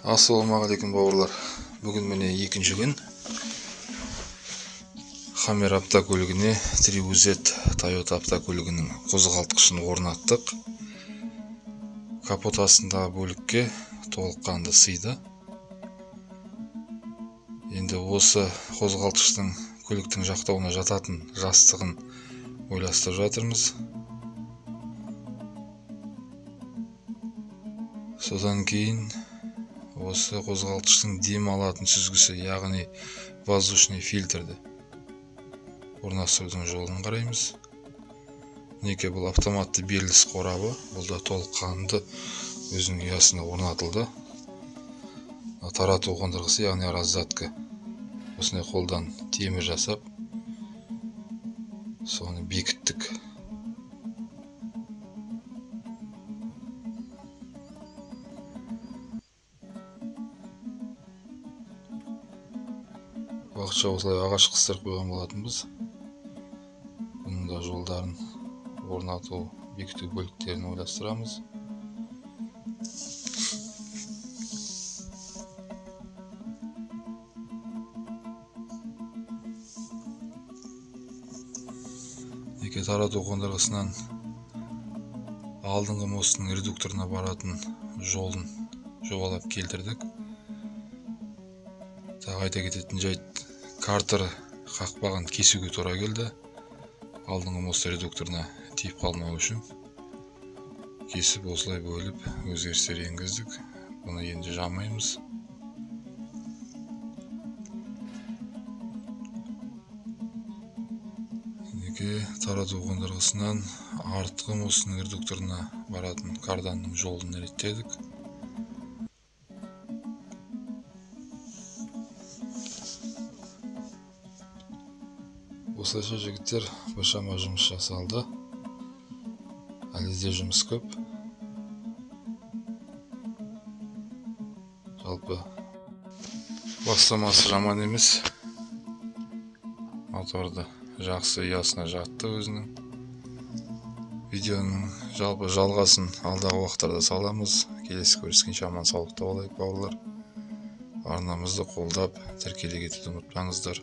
Ассалаумағалейкум бауырлар. Бүгін міне екінші күн. Хаммер автокөлігіне Триузет Toyota автокөлігінің қозғалтқышын орнаттық. Капот астындағы бөлікке толыққанды сыйды. Енді осы қозғалтқыштың көліктің жақтауына жататын жастығын ойластырып жатырмыз. Содан кейін осы қозғалтқыштың дем алатын сүзгісі, яғни воздушный фильтрді орнастырудың жолын қараймыз. Неке бұл автоматты беріліс қорабы, бұл да толыққанды өзінің ұясына орнатылды. Тарату қондырғысы, яғни раздатка. Осындай қолдан темір жасап, соны бекіттік. Уақытша осылай ағаш қыстырып қойған болатынбыз. Бұның да жолдарын орнату, бекіту бөліктерін ойластырамыз. Неке тарату қондырғысынан алдыңғы мосттың редукторына баратын жолын жобалап келтірдік. Айта кететін жайт, картер қақпағын кесуге тура келді. Алдыңғы мост редукторына тиіп қалмау үшін кесіп осылай бөліп өзгерістер енгіздік. Бұны енді жамаймыз. Неке тарату қондырғысынан артқы мосттың редукторына баратын карданның жолын реттедік. Осылайша жігіттер біршама жұмыс жасалды. Әлі де жұмыс көп. Жалпы бастамасы жаман емес. Моторды жақсы ұясына жатты өзінің. Видеоның жалпы жалғасын алдағы уақыттарда саламыз. Келесі көріскенше аман саулықта болайық бауырлар. Арнамызды қолдап, тіркеле кетуді ұмытпаңыздар.